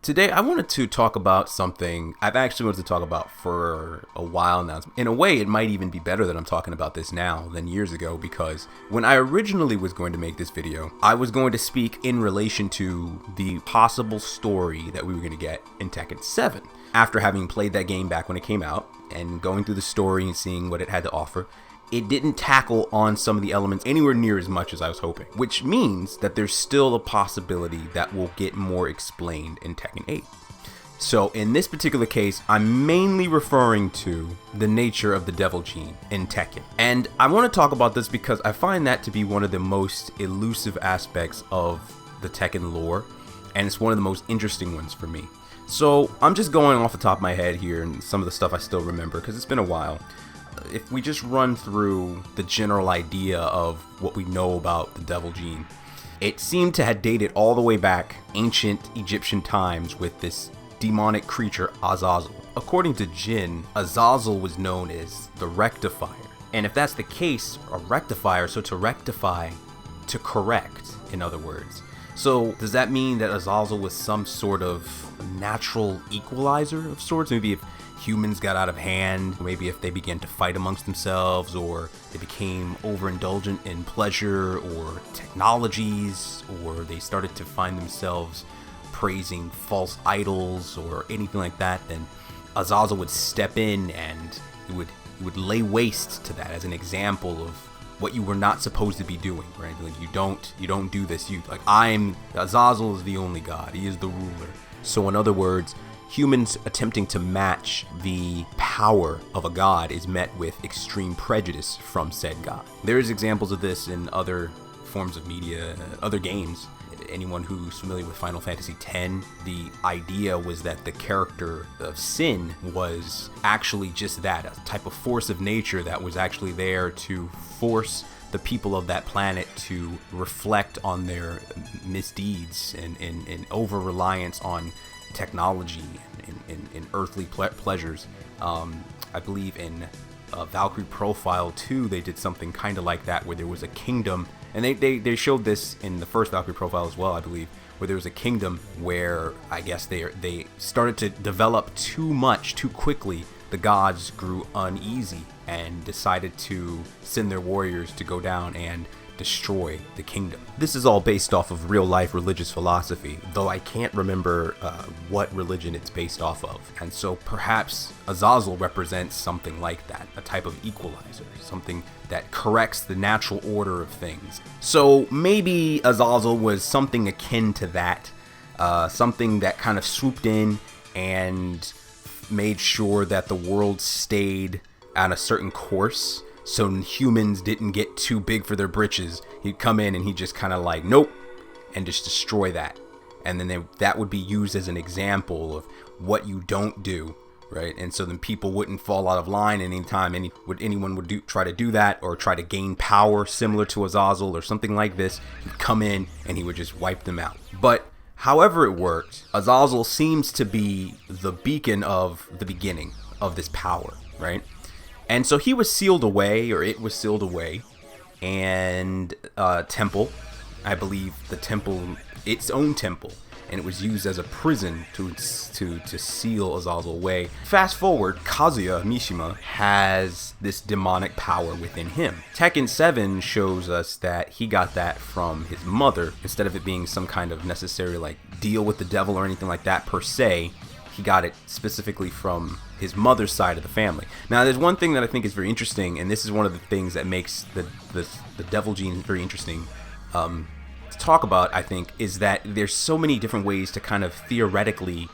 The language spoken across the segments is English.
Today, I wanted to talk about something I've actually wanted to talk about for a while now. In a way, it might even be better that I'm talking about this now than years ago, because when I originally was going to make this video, I was going to speak in relation to the possible story that we were going to get in Tekken 7. After having played that game back when it came out and going through the story and seeing what it had to offer, it didn't tackle on some of the elements anywhere near as much as I was hoping, which means that there's still a possibility that will get more explained in Tekken 8. So in this particular case, I'm mainly referring to the nature of the Devil Gene in Tekken. And I want to talk about this because I find that to be one of the most elusive aspects of the Tekken lore, and it's one of the most interesting ones for me. So I'm just going off the top of my head here and some of the stuff I still remember because it's been a while. If we just run through the general idea of what we know about the Devil Gene, it seemed to have dated all the way back ancient Egyptian times with this demonic creature Azazel. According to Jin, Azazel was known as the rectifier. And if that's the case, a rectifier, so to rectify, to correct, in other words. So does that mean that Azazel was some sort of natural equalizer of sorts? Maybe if humans got out of hand, maybe if they began to fight amongst themselves, or they became overindulgent in pleasure or technologies, or they started to find themselves praising false idols or anything like that, then Azazel would step in and he would lay waste to that as an example of what you were not supposed to be doing, right? Like you don't do this. Azazel is the only god. He is the ruler. So in other words, humans attempting to match the power of a god is met with extreme prejudice from said god. There's examples of this in other forms of media, other games. Anyone who's familiar with Final Fantasy X, the idea was that the character of Sin was actually just that, a type of force of nature that was actually there to force the people of that planet to reflect on their misdeeds and over-reliance on technology and earthly pleasures. I believe in Valkyrie Profile 2, they did something kind of like that, where there was a kingdom, and they showed this in the first Valkyrie Profile as well, I believe, where there was a kingdom where I guess they started to develop too much too quickly. The gods grew uneasy and decided to send their warriors to go down and destroy the kingdom. This is all based off of real life religious philosophy, though I can't remember what religion it's based off of. And so perhaps Azazel represents something like that, a type of equalizer, something that corrects the natural order of things. So maybe Azazel was something akin to that, something that kind of swooped in and made sure that the world stayed on a certain course, so humans didn't get too big for their britches. He'd come in and he'd just kind of like, nope, and just destroy that. And then that would be used as an example of what you don't do, right? And so then people wouldn't fall out of line anytime anyone would try to do that or try to gain power similar to Azazel or something like this. He'd come in and he would just wipe them out. But however it worked, Azazel seems to be the beacon of the beginning of this power, right? And so he was sealed away, or it was sealed away, and temple, I believe the temple, its own temple, and it was used as a prison to seal Azazel away. Fast forward, Kazuya Mishima has this demonic power within him. Tekken 7 shows us that he got that from his mother, instead of it being some kind of necessary like deal with the devil or anything like that per se. He got it specifically from his mother's side of the family. Now, there's one thing that I think is very interesting, and this is one of the things that makes the Devil Gene very interesting to talk about, I think, is that there's so many different ways to kind of theoretically,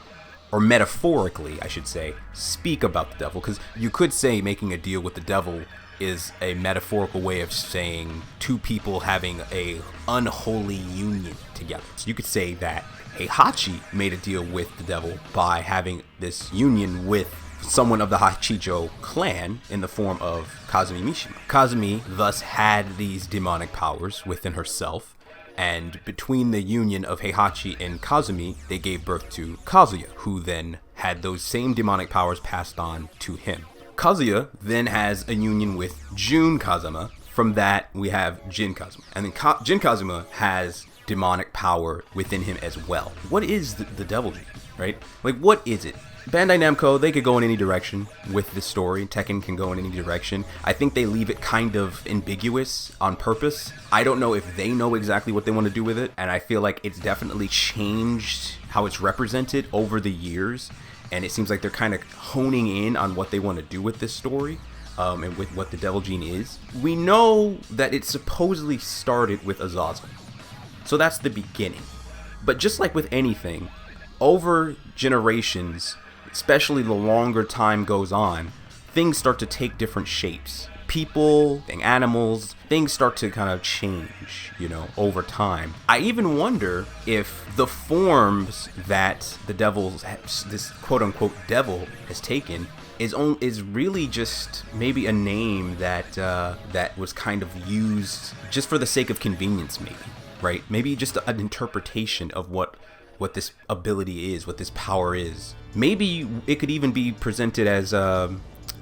or metaphorically, I should say, speak about the devil. Because you could say making a deal with the devil is a metaphorical way of saying two people having a unholy union together. So you could say that Heihachi made a deal with the devil by having this union with someone of the Hachijo clan in the form of Kazumi Mishima. Kazumi thus had these demonic powers within herself, and between the union of Heihachi and Kazumi, they gave birth to Kazuya, who then had those same demonic powers passed on to him. Kazuya then has a union with Jun Kazama. From that, we have Jin Kazama. And then Jin Kazama has demonic power within him as well. What is the Devil Gene? right? Like, what is it? Bandai Namco, they could go in any direction with this story. Tekken can go in any direction. I think they leave it kind of ambiguous on purpose. I don't know if they know exactly what they want to do with it, and I feel like it's definitely changed how it's represented over the years, and it seems like they're kind of honing in on what they want to do with this story. And with what the Devil Gene is. We know that it supposedly started with Azazel. So that's the beginning. But just like with anything, over generations, especially the longer time goes on, things start to take different shapes. People, animals, things start to kind of change, over time. I even wonder if the forms that the devil's, this quote-unquote devil has taken is really just maybe a name that that was kind of used just for the sake of convenience, maybe, right? Maybe just an interpretation of what this ability is, what this power is. Maybe it could even be presented as,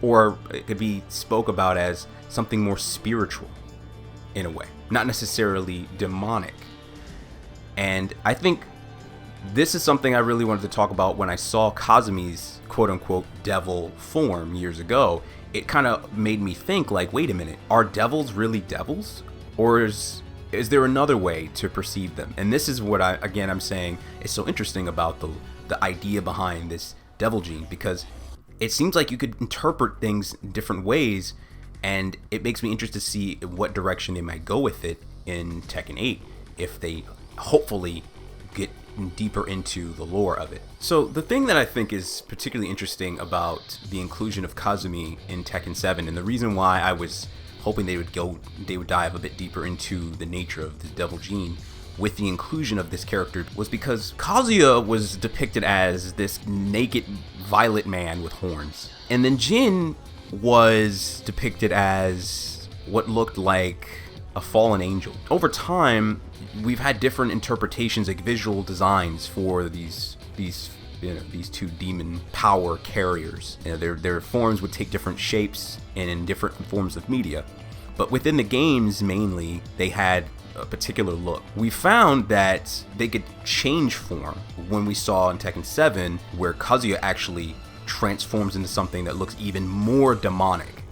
or it could be spoke about as something more spiritual in a way, not necessarily demonic. And I think this is something I really wanted to talk about when I saw Kazumi's quote-unquote devil form years ago. It kind of made me think, like, wait a minute, are devils really devils? Or is there another way to perceive them? And this is what I'm saying is so interesting about the idea behind this Devil Gene, because it seems like you could interpret things different ways, and it makes me interested to see what direction they might go with it in Tekken 8, if they hopefully get deeper into the lore of it. So the thing that I think is particularly interesting about the inclusion of Kazumi in Tekken 7, and the reason why I was hoping they would dive a bit deeper into the nature of the Devil Gene with the inclusion of this character, was because Kazuya was depicted as this naked violet man with horns, and then Jin was depicted as what looked like a fallen angel. Over time, we've had different interpretations, like visual designs, for these two demon power carriers. Their forms would take different shapes and in different forms of media, but within the games mainly they had a particular look. We found that they could change form when we saw in Tekken 7, where Kazuya actually transforms into something that looks even more demonic.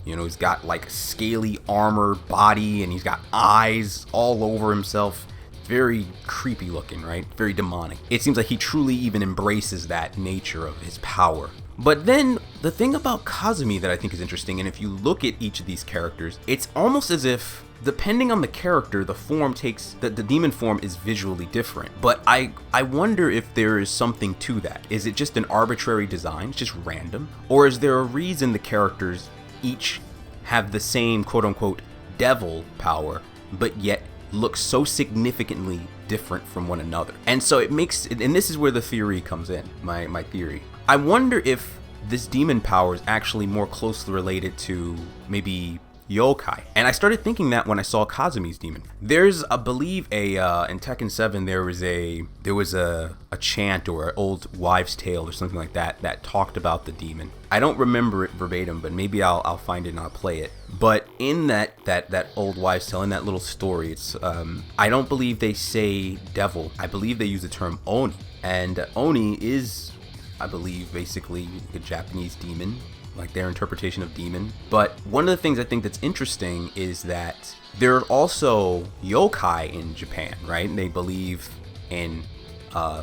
He's got like scaly armor body, and he's got eyes all over himself. Very creepy looking, right? Very demonic. It seems like he truly even embraces that nature of his power. But then the thing about Kazumi that I think is interesting, and if you look at each of these characters, it's almost as if, depending on the character, the form takes, the demon form is visually different. But I wonder if there is something to that. Is it just an arbitrary design, just random? Or is there a reason the characters each have the same quote-unquote devil power, but yet look so significantly different from one another? And so it makes, and this is where the theory comes in, my theory. I wonder if this demon power is actually more closely related to maybe yokai. And I started thinking that when I saw Kazumi's demon. There's, I believe, in Tekken 7 there was a chant or an old wives' tale or something like that talked about the demon. I don't remember it verbatim, but maybe I'll find it and I'll play it. But in that old wives' tale, in that little story, it's I don't believe they say devil. I believe they use the term oni, and oni is, I believe, basically a Japanese demon, like their interpretation of demon. But one of the things I think that's interesting is that there are also yokai in Japan, right? And they believe in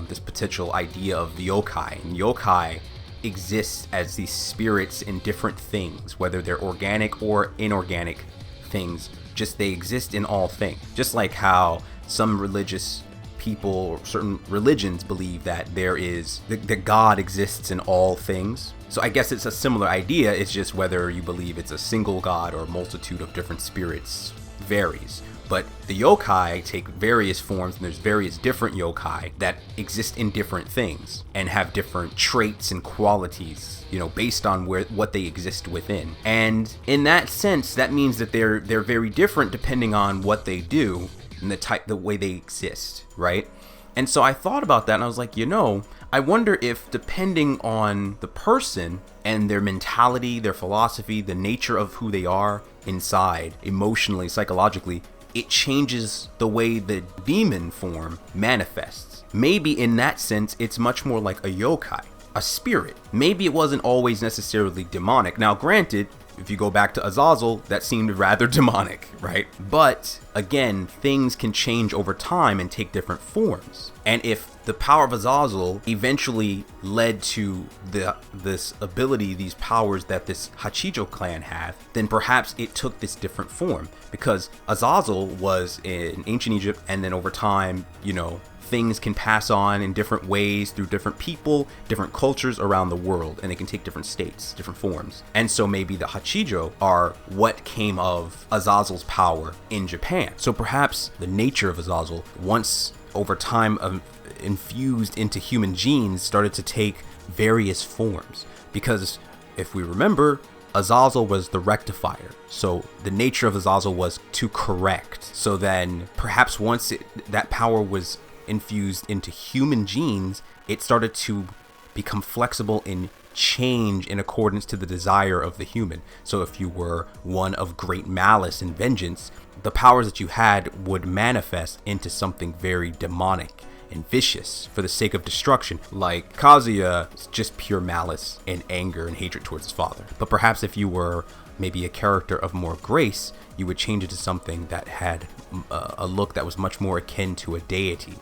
this potential idea of yokai. And yokai exists as these spirits in different things, whether they're organic or inorganic things. Just they exist in all things. Just like how some religious people or certain religions believe that there is that God exists in all things. So I guess it's a similar idea. It's just whether you believe it's a single God or a multitude of different spirits varies. But the yokai take various forms, and there's various different yokai that exist in different things and have different traits and qualities, based on what they exist within. And in that sense, that means that they're very different depending on what they do and the way they exist, right? And so I thought about that, and I was like, I wonder if, depending on the person and their mentality, their philosophy, the nature of who they are inside, emotionally, psychologically, it changes the way the demon form manifests. maybe in that sense, it's much more like a yokai, a spirit. Maybe it wasn't always necessarily demonic. Now, granted, if you go back to Azazel, that seemed rather demonic, right? But again, things can change over time and take different forms. And if the power of Azazel eventually led to this ability, these powers that this Hachijo clan had, then perhaps it took this different form, because Azazel was in ancient Egypt, and then over time, you know, things can pass on in different ways through different people, different cultures around the world, and they can take different states, different forms. And so maybe the Hachijo are what came of Azazel's power in Japan. So perhaps the nature of Azazel, once over time infused into human genes, started to take various forms. Because if we remember, Azazel was the rectifier. So the nature of Azazel was to correct. So then perhaps once that power was infused into human genes, it started to become flexible and change in accordance to the desire of the human. So if you were one of great malice and vengeance, the powers that you had would manifest into something very demonic and vicious for the sake of destruction. Like Kazuya is just pure malice and anger and hatred towards his father. But perhaps if you were maybe a character of more grace, you would change it to something that had a look that was much more akin to a deity.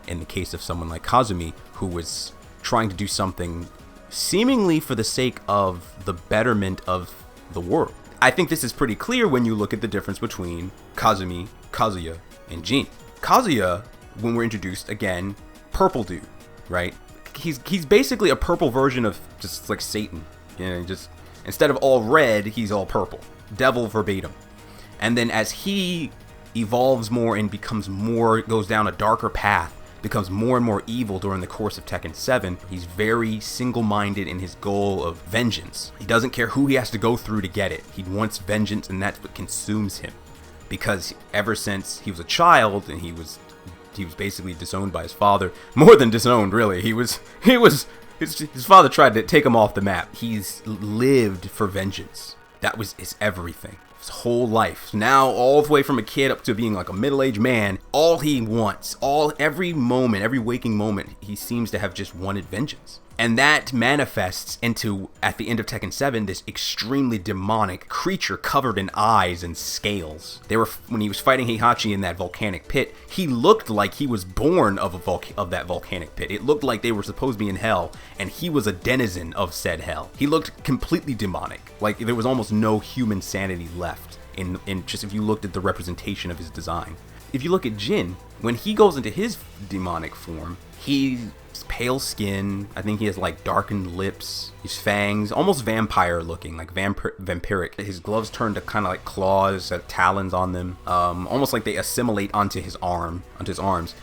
In the case of someone like Kazumi, who was trying to do something seemingly for the sake of the betterment of the world. I think this is pretty clear when you look at the difference between Kazumi, Kazuya, and Jin. Kazuya, when we're introduced, again, purple dude, right? He's basically a purple version of just like Satan. You know, just instead of all red, he's all purple. Devil verbatim. And then as he evolves more and becomes more, goes down a darker path, becomes more and more evil during the course of Tekken 7, he's very single-minded in his goal of vengeance. He doesn't care who he has to go through to get it. He wants vengeance, and that's what consumes him. Because ever since he was a child, and he was basically disowned by his father, more than disowned, really. His father tried to take him off the map. He's lived for vengeance. That was his everything. His whole life. Now, all the way from a kid up to being like a middle-aged man, all he wants, every moment, every waking moment, he seems to have just wanted vengeance. And that manifests into, at the end of Tekken 7, this extremely demonic creature covered in eyes and scales. When he was fighting Heihachi in that volcanic pit, he looked like he was born of that volcanic pit. It looked like they were supposed to be in hell, and he was a denizen of said hell. He looked completely demonic. Like there was almost no human sanity left in just if you looked at the representation of his design. If you look at Jin, when he goes into his demonic form, he's pale skin. I think he has like darkened lips. His fangs, almost vampire looking, like vampiric. His gloves turn to kind of like claws, talons on them, almost like they assimilate onto his arms.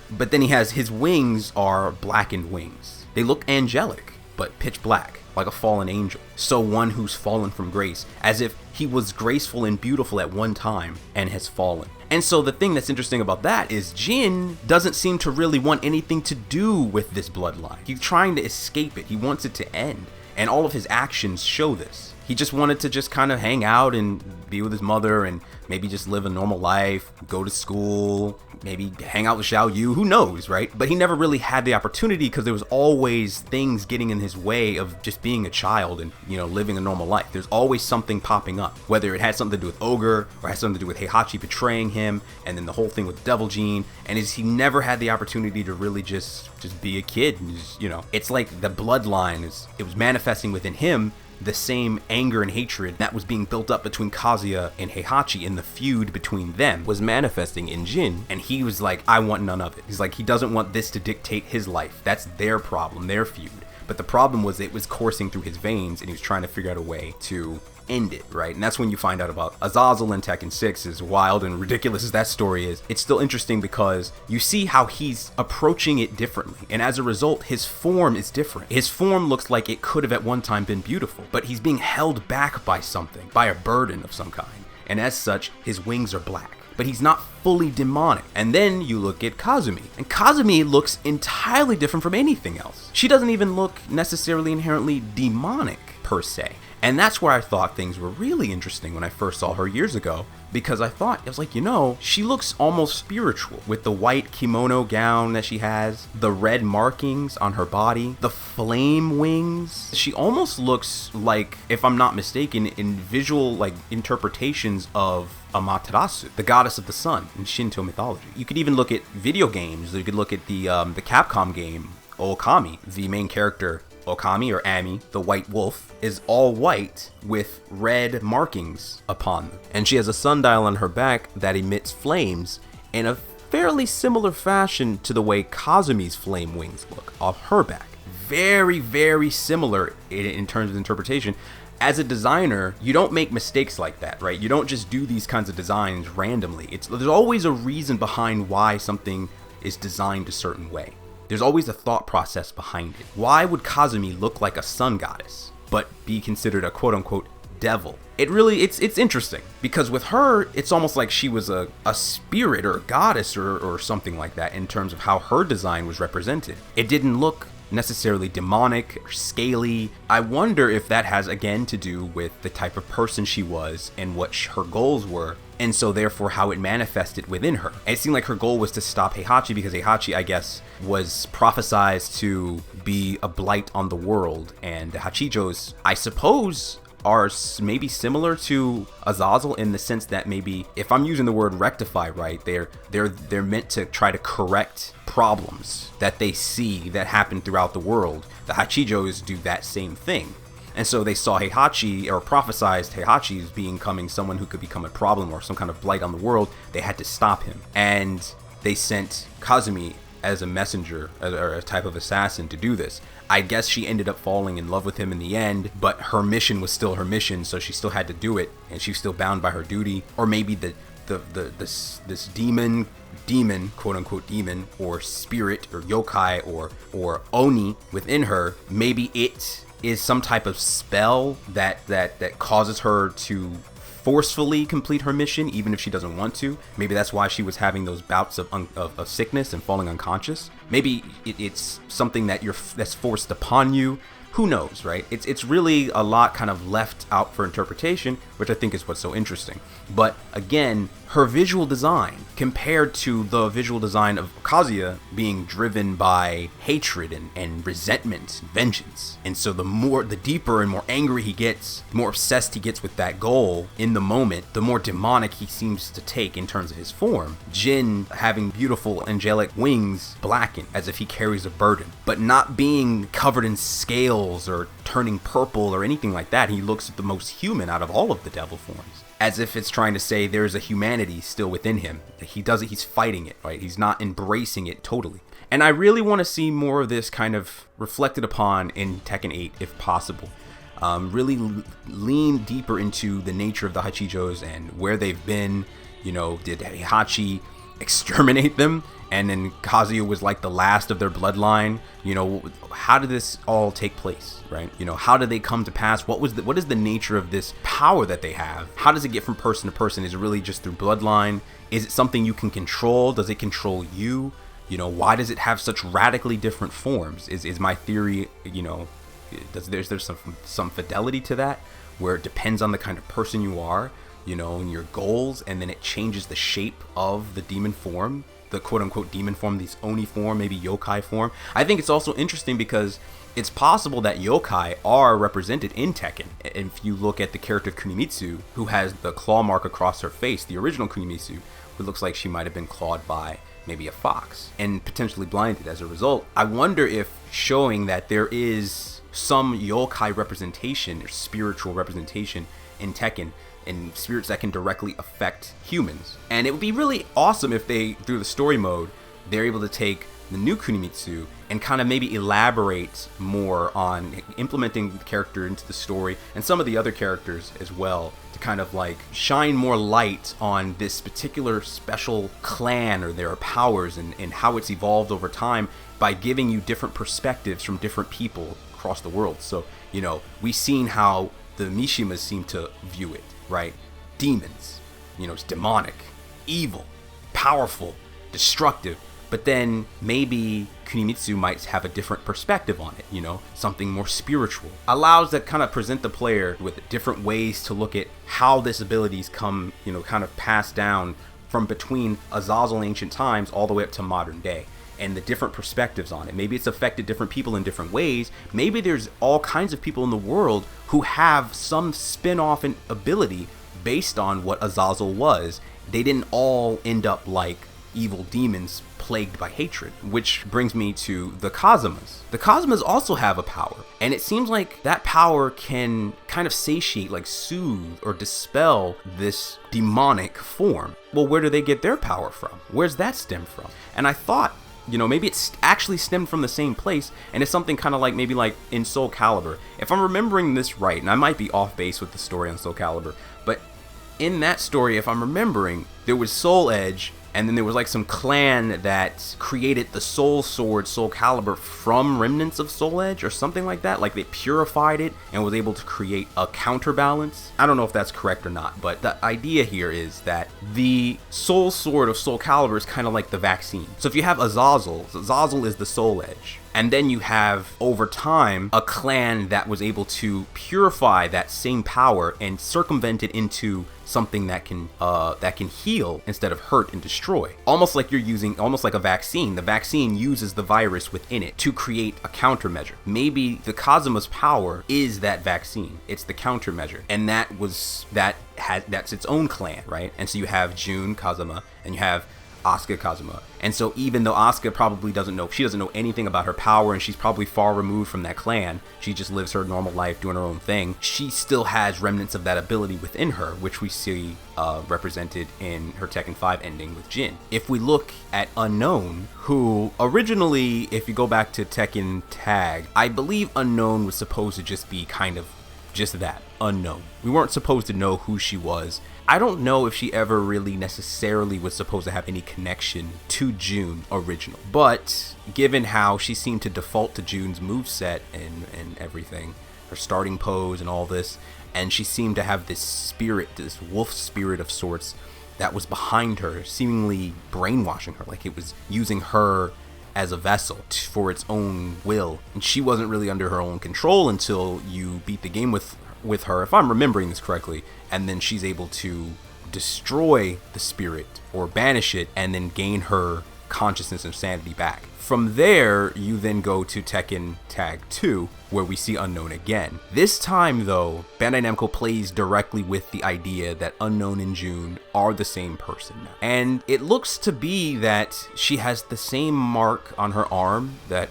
But then his wings are blackened wings. They look angelic, but pitch black, like a fallen angel. So one who's fallen from grace, as if he was graceful and beautiful at one time and has fallen. And so the thing that's interesting about that is Jin doesn't seem to really want anything to do with this bloodline. He's trying to escape it. He wants it to end. And all of his actions show this. He just wanted to just kind of hang out and be with his mother and maybe just live a normal life, go to school, maybe hang out with Xiao Yu, who knows, right? But he never really had the opportunity because there was always things getting in his way of just being a child and, you know, living a normal life. There's always something popping up, whether it had something to do with Ogre or had something to do with Heihachi betraying him, and then the whole thing with Devil Gene, and he never had the opportunity to really just be a kid. And just, you know, it's like the bloodline it was manifesting within him, the same anger and hatred that was being built up between Kazuya and Heihachi in the feud between them was manifesting in Jin, and he was like, I want none of it. He's like, he doesn't want this to dictate his life. That's their problem, their feud. But the problem was it was coursing through his veins, and he was trying to figure out a way to end it, right? And that's when you find out about Azazel in Tekken 6. As wild and ridiculous as that story is, it's still interesting because you see how he's approaching it differently, and as a result, his form is different. His form looks like it could have at one time been beautiful, but he's being held back by something, by a burden of some kind, and as such, his wings are black. But he's not fully demonic. And then you look at Kazumi, and Kazumi looks entirely different from anything else. She doesn't even look necessarily inherently demonic per se. And that's where I thought things were really interesting when I first saw her years ago, because I was like, she looks almost spiritual with the white kimono gown that she has, the red markings on her body, the flame wings. She almost looks like, if I'm not mistaken, in visual like interpretations of Amaterasu, the goddess of the sun in Shinto mythology. You could even look at video games. You could look at the Capcom game Okami. The main character, Okami or Ami, the white wolf, is all white with red markings upon them. And she has a sundial on her back that emits flames in a fairly similar fashion to the way Kazumi's flame wings look off her back. Very, very similar in terms of interpretation. As a designer, you don't make mistakes like that, right? You don't just do these kinds of designs randomly. There's always a reason behind why something is designed a certain way. There's always a thought process behind it. Why would Kazumi look like a sun goddess, but be considered a quote-unquote devil? It's interesting, because with her, it's almost like she was a spirit or a goddess or something like that in terms of how her design was represented. It didn't look necessarily demonic or scaly. I wonder if that has again to do with the type of person she was and what her goals were, and so therefore how it manifested within her. It seemed like her goal was to stop Heihachi, because Heihachi, I guess, was prophesized to be a blight on the world, and the Hachijos, I suppose, are maybe similar to Azazel in the sense that maybe, if I'm using the word rectify right, they're meant to try to correct problems that they see that happen throughout the world. The Hachijos do that same thing. And so they saw Heihachi, or prophesized Heihachi as becoming someone who could become a problem or some kind of blight on the world. They had to stop him. And they sent Kazumi as a messenger, or a type of assassin, to do this. I guess she ended up falling in love with him in the end, but her mission was still her mission, so she still had to do it, and she was still bound by her duty. Or maybe this demon, quote unquote demon, or spirit, or yokai, or oni within her, maybe it is some type of spell that causes her to forcefully complete her mission, even if she doesn't want to. Maybe that's why she was having those bouts of sickness and falling unconscious. Maybe it's something that's forced upon you. Who knows, right? It's really a lot kind of left out for interpretation, which I think is what's so interesting. But again, her visual design compared to the visual design of Kazuya being driven by hatred and resentment, vengeance. And so the deeper and more angry he gets, the more obsessed he gets with that goal in the moment, the more demonic he seems to take in terms of his form. Jin having beautiful angelic wings blacken as if he carries a burden, but not being covered in scales or turning purple or anything like that. He looks the most human out of all of the devil forms, as if it's trying to say there's a humanity still within him. He's fighting it, right? He's not embracing it totally. And I really want to see more of this kind of reflected upon in Tekken 8 if possible. Really lean deeper into the nature of the Hachijos and where they've been. Did Heihachi exterminate them? And then Kazuya was like the last of their bloodline. How did this all take place, right? How did they come to pass? What is the nature of this power that they have? How does it get from person to person? Is it really just through bloodline? Is it something you can control? Does it control you? Why does it have such radically different forms? Is my theory, there's some fidelity to that, where it depends on the kind of person you are, and your goals, and then it changes the shape of the demon form, the quote-unquote demon form, this oni form, maybe yokai form. I think it's also interesting because it's possible that yokai are represented in Tekken. If you look at the character of Kunimitsu, who has the claw mark across her face, the original Kunimitsu, who looks like she might have been clawed by maybe a fox and potentially blinded as a result. I wonder if showing that there is some yokai representation or spiritual representation in Tekken, and spirits that can directly affect humans. And it would be really awesome if they, through the story mode, they're able to take the new Kunimitsu and kind of maybe elaborate more on implementing the character into the story and some of the other characters as well, to kind of like shine more light on this particular special clan or their powers and how it's evolved over time by giving you different perspectives from different people across the world. So, we've seen how the Mishimas seem to view it, right? Demons, it's demonic, evil, powerful, destructive. But then maybe Kunimitsu might have a different perspective on it, you know, something more spiritual. Allows to kind of present the player with different ways to look at how this abilities come, you know, kind of passed down from between Azazel ancient times all the way up to modern day, and the different perspectives on it. Maybe it's affected different people in different ways. Maybe there's all kinds of people in the world who have some spin-off ability based on what Azazel was. They didn't all end up like evil demons plagued by hatred, which brings me to the Kazumas. The Kazumas also have a power, and it seems like that power can kind of satiate, like soothe or dispel this demonic form. Well, where do they get their power from? Where's that stem from? And I thought, you know, maybe it's actually stemmed from the same place, and it's something kind of like maybe like in Soul Calibur. If I'm remembering this right, and I might be off base with the story on Soul Calibur, but in that story, if I'm remembering, there was Soul Edge, and then there was like some clan that created the Soul Sword, Soul Calibur, from remnants of Soul Edge or something like that. Like they purified it and was able to create a counterbalance. I don't know if that's correct or not, but the idea here is that the Soul Sword of Soul Calibur is kind of like the vaccine. So if you have Azazel, Azazel is the Soul Edge. And then you have, over time, a clan that was able to purify that same power and circumvent it into something that can heal instead of hurt and destroy. Almost like you're using, almost like a vaccine. The vaccine uses the virus within it to create a countermeasure. Maybe the Kazuma's power is that vaccine. It's the countermeasure, and that's its own clan, right? And so you have Jun Kazuma, and you have Asuka Kazuma. And so even though Asuka probably doesn't know anything about her power, and she's probably far removed from that clan, she just lives her normal life doing her own thing, she still has remnants of that ability within her, which we see represented in her Tekken 5 ending with Jin. If we look at Unknown, who originally, if you go back to Tekken Tag, I believe Unknown was supposed to just be kind of just that, unknown. We weren't supposed to know who she was. I don't know if she ever really necessarily was supposed to have any connection to Jun original, but given how she seemed to default to Jun's moveset and everything, her starting pose and all this, and she seemed to have this spirit, this wolf spirit of sorts that was behind her, seemingly brainwashing her, like it was using her as a vessel for its own will, and she wasn't really under her own control until you beat the game with her, if I'm remembering this correctly, and then she's able to destroy the spirit or banish it and then gain her consciousness and sanity back. From there, you then go to Tekken Tag 2, where we see Unknown again. This time though, Bandai Namco plays directly with the idea that Unknown and Jun are the same person now. And it looks to be that she has the same mark on her arm that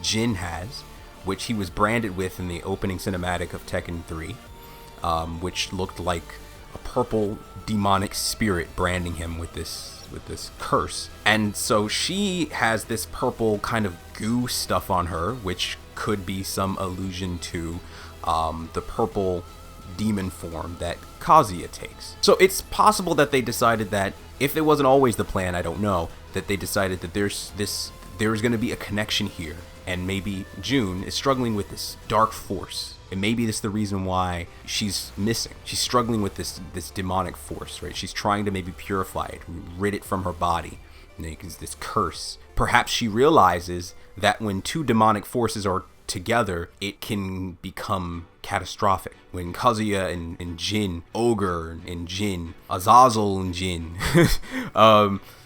Jin has, which he was branded with in the opening cinematic of Tekken 3, which looked like a purple demonic spirit branding him with this curse. And so she has this purple kind of goo stuff on her, which could be some allusion to the purple demon form that Kazuya takes. So it's possible that they decided that, if it wasn't always the plan, I don't know, that they decided that there's going to be a connection here, and maybe Jun is struggling with this dark force. And maybe this is the reason why she's missing. She's struggling with this demonic force, right? She's trying to maybe purify it, rid it from her body. And this curse. Perhaps she realizes that when two demonic forces are together, it can become catastrophic. When Kazuya and Jin, Ogre and Jin, Azazel and Jin,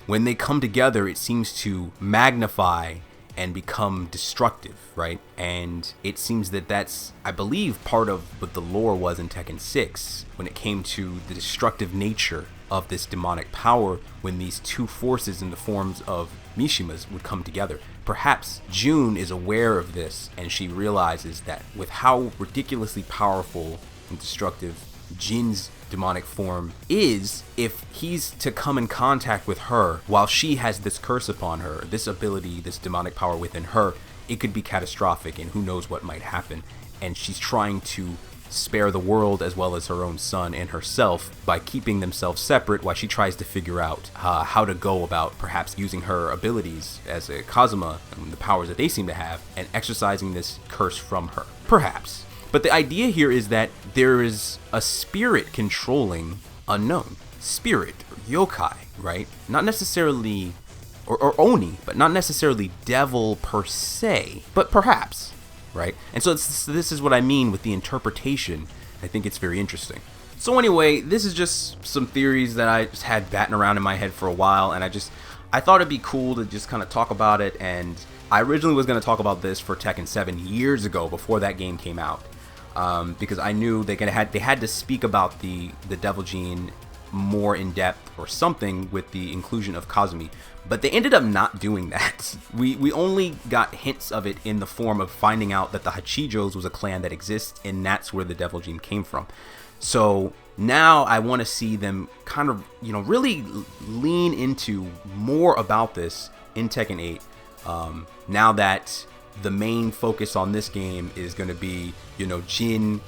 when they come together, it seems to magnify and become destructive, right? And it seems that that's, I believe, part of what the lore was in Tekken 6 when it came to the destructive nature of this demonic power when these two forces in the forms of Mishimas would come together. Perhaps Jun is aware of this, and she realizes that with how ridiculously powerful and destructive Jin's demonic form is, if he's to come in contact with her while she has this curse upon her, this ability, this demonic power within her, it could be catastrophic, and who knows what might happen. And she's trying to spare the world as well as her own son and herself by keeping themselves separate while she tries to figure out how to go about perhaps using her abilities as a Kazuma and the powers that they seem to have and exercising this curse from her. Perhaps. But the idea here is that there is a spirit controlling Unknown. Spirit, or yokai, right? Not necessarily, or Oni, but not necessarily devil per se, but perhaps, right? And so this is what I mean with the interpretation. I think it's very interesting. So anyway, this is just some theories that I just had batting around in my head for a while, and I thought it'd be cool to just kind of talk about it. And I originally was going to talk about this for Tekken 7 years ago, before that game came out, because I knew they had to speak about the Devil Gene more in depth or something with the inclusion of Kazumi, but they ended up not doing that. We only got hints of it in the form of finding out that the Hachijos was a clan that exists, and that's where the Devil Gene came from. So now I want to see them kind of, really lean into more about this in Tekken 8. Now that the main focus on this game is going to be, Jin,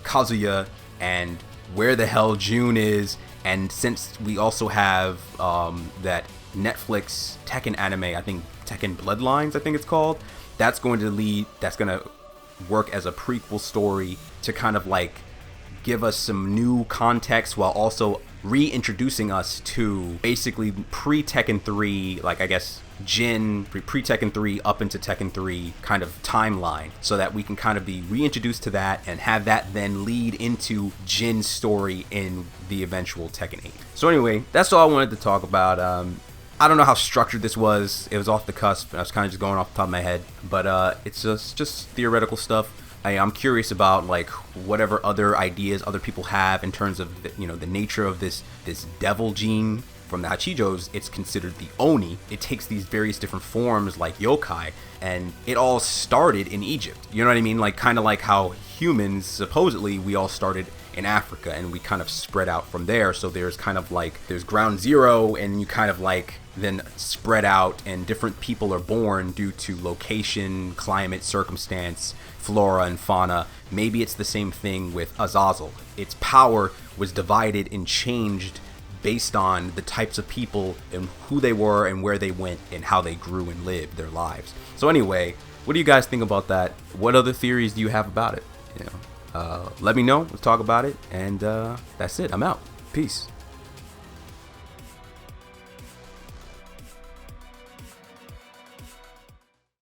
Kazuya, and where the hell June is. And since we also have that Netflix Tekken anime, I think Tekken Bloodlines, I think it's called, that's going to work as a prequel story to kind of like give us some new context while also reintroducing us to basically pre-Tekken 3, like I guess Jin, pre-Tekken 3 up into Tekken 3 kind of timeline, so that we can kind of be reintroduced to that and have that then lead into Jin's story in the eventual Tekken 8. So anyway, that's all I wanted to talk about. I don't know how structured this was. It was off the cusp. I was kind of just going off the top of my head, but it's just theoretical stuff. I'm curious about like whatever other ideas other people have in terms of the nature of this devil gene from the Hachijos. It's considered the Oni. It takes these various different forms like yokai, and it all started in Egypt. You know what I mean? Like kind of like how humans, supposedly we all started in Africa and we kind of spread out from there. So there's kind of like there's ground zero, and you kind of like then spread out, and different people are born due to location, climate, circumstance, flora and fauna. Maybe it's the same thing with Azazel. Its power was divided and changed based on the types of people and who they were and where they went and how they grew and lived their lives. So anyway, what do you guys think about that? What other theories do you have about it? Let me know. Let's talk about it. And that's it. I'm out. Peace.